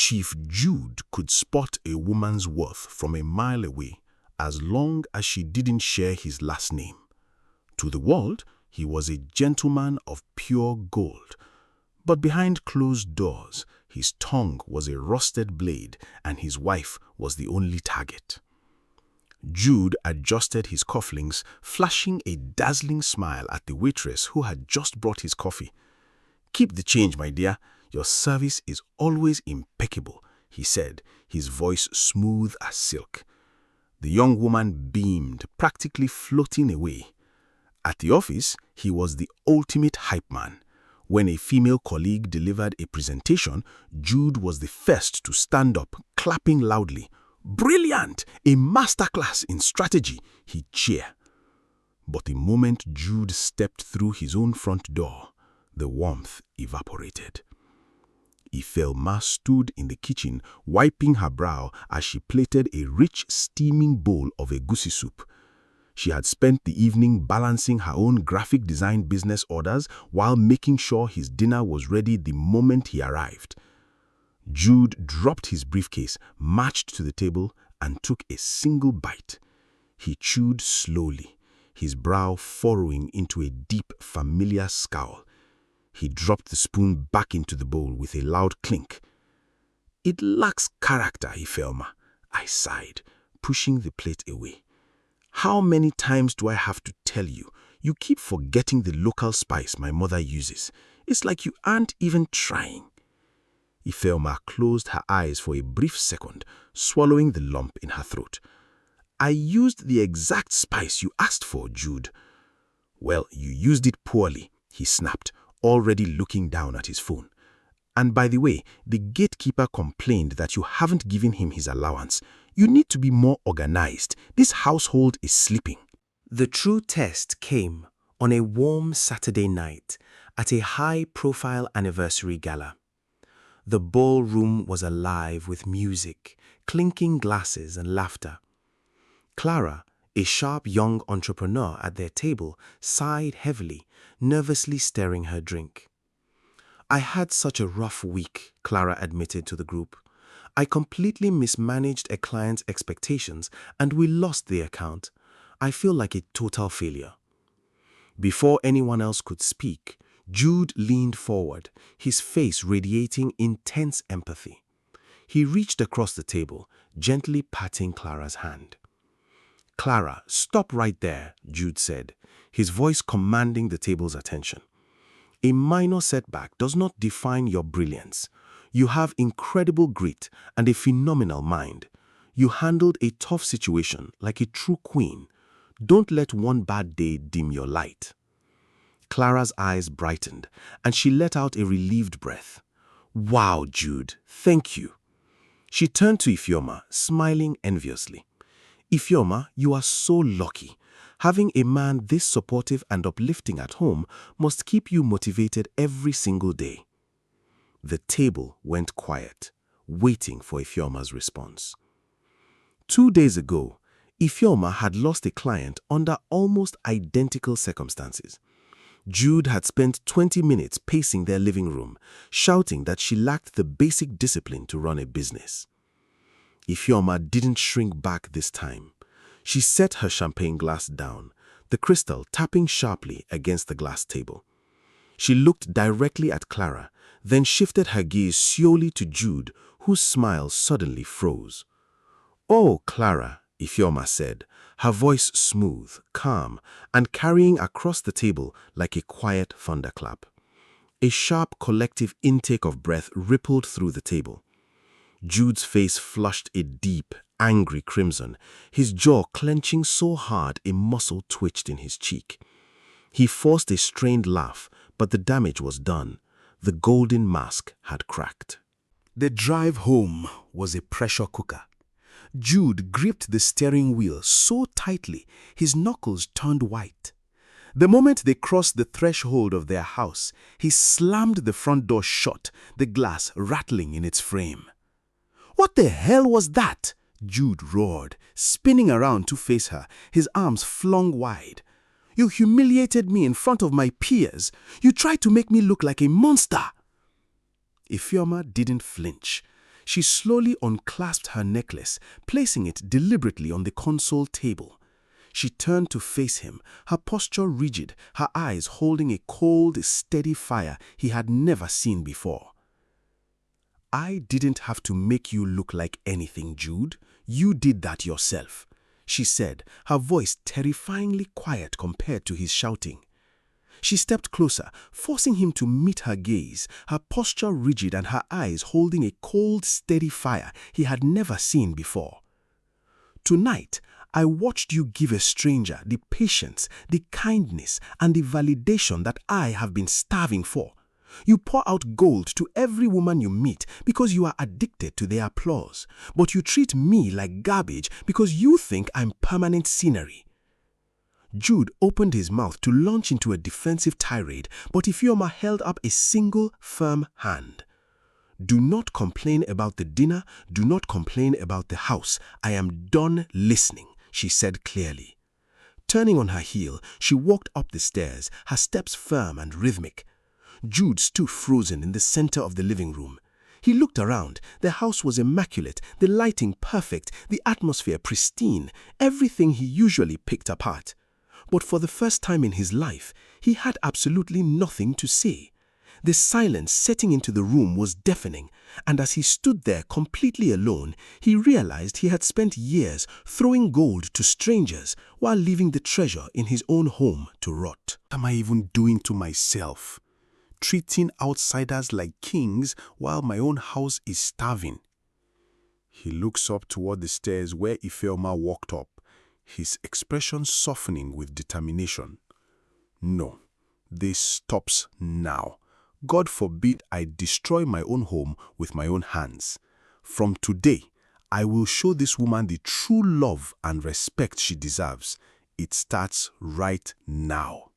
Chief Jude could spot a woman's worth from a mile away as long as she didn't share his last name. To the world, he was a gentleman of pure gold. But behind closed doors, his tongue was a rusted blade and his wife was the only target. Jude adjusted his cufflinks, flashing a dazzling smile at the waitress who had just brought his coffee. "Keep the change, my dear. Your service is always impeccable," he said, his voice smooth as silk. The young woman beamed, practically floating away. At the office, he was the ultimate hype man. When a female colleague delivered a presentation, Jude was the first to stand up, clapping loudly. "Brilliant! A masterclass in strategy," he'd cheer. But the moment Jude stepped through his own front door, the warmth evaporated. Ifeoma stood in the kitchen, wiping her brow as she plated a rich, steaming bowl of egusi soup. She had spent the evening balancing her own graphic design business orders while making sure his dinner was ready the moment he arrived. Jude dropped his briefcase, marched to the table, and took a single bite. He chewed slowly, his brow furrowing into a deep, familiar scowl. He dropped the spoon back into the bowl with a loud clink. "It lacks character, Ifeoma," I sighed, pushing the plate away. "How many times do I have to tell you? You keep forgetting the local spice my mother uses. It's like you aren't even trying." Ifeoma closed her eyes for a brief second, swallowing the lump in her throat. "I used the exact spice you asked for, Jude." "Well, you used it poorly," he snapped, already looking down at his phone. "And by the way, the gatekeeper complained that you haven't given him his allowance. You need to be more organized. This household is sleeping." The true test came on a warm Saturday night at a high-profile anniversary gala. The ballroom was alive with music, clinking glasses and laughter. Clara, a sharp young entrepreneur at their table, sighed heavily, nervously stirring her drink. "I had such a rough week," Clara admitted to the group. "I completely mismanaged a client's expectations and we lost the account. I feel like a total failure." Before anyone else could speak, Jude leaned forward, his face radiating intense empathy. He reached across the table, gently patting Clara's hand. "Clara, stop right there," Jude said, his voice commanding the table's attention. "A minor setback does not define your brilliance. You have incredible grit and a phenomenal mind. You handled a tough situation like a true queen. Don't let one bad day dim your light." Clara's eyes brightened, and she let out a relieved breath. "Wow, Jude, thank you." She turned to Ifeoma, smiling enviously. "Ifeoma, you are so lucky. Having a man this supportive and uplifting at home must keep you motivated every single day." The table went quiet, waiting for Ifeoma's response. 2 days ago, Ifeoma had lost a client under almost identical circumstances. Jude had spent 20 minutes pacing their living room, shouting that she lacked the basic discipline to run a business. Ifeoma didn't shrink back this time. She set her champagne glass down, the crystal tapping sharply against the glass table. She looked directly at Clara, then shifted her gaze slowly to Jude, whose smile suddenly froze. "Oh, Clara," Ifeoma said, her voice smooth, calm, and carrying across the table like a quiet thunderclap. A sharp collective intake of breath rippled through the table. Jude's face flushed a deep, angry crimson, his jaw clenching so hard a muscle twitched in his cheek. He forced a strained laugh, but the damage was done. The golden mask had cracked. The drive home was a pressure cooker. Jude gripped the steering wheel so tightly his knuckles turned white. The moment they crossed the threshold of their house, he slammed the front door shut, the glass rattling in its frame. "What the hell was that?" Jude roared, spinning around to face her, his arms flung wide. "You humiliated me in front of my peers. You tried to make me look like a monster." Ifeoma didn't flinch. She slowly unclasped her necklace, placing it deliberately on the console table. She turned to face him, her posture rigid, her eyes holding a cold, steady fire he had never seen before. "I didn't have to make you look like anything, Jude. You did that yourself," she said, her voice terrifyingly quiet compared to his shouting. She stepped closer, forcing him to meet her gaze, her posture rigid and her eyes holding a cold, steady fire he had never seen before. "Tonight, I watched you give a stranger the patience, the kindness, and the validation that I have been starving for. You pour out gold to every woman you meet because you are addicted to their applause, but you treat me like garbage because you think I'm permanent scenery." Jude opened his mouth to launch into a defensive tirade, but Ifeoma held up a single, firm hand. "Do not complain about the dinner, do not complain about the house. I am done listening," she said clearly. Turning on her heel, she walked up the stairs, her steps firm and rhythmic. Jude stood frozen in the center of the living room. He looked around. The house was immaculate, the lighting perfect, the atmosphere pristine, everything he usually picked apart. But for the first time in his life, he had absolutely nothing to say. The silence setting into the room was deafening, and as he stood there completely alone, he realized he had spent years throwing gold to strangers while leaving the treasure in his own home to rot. What am I even doing to myself? Treating outsiders like kings while my own house is starving. He looks up toward the stairs where Ifeoma walked up, his expression softening with determination. "No, this stops now. God forbid I destroy my own home with my own hands. From today, I will show this woman the true love and respect she deserves. It starts right now."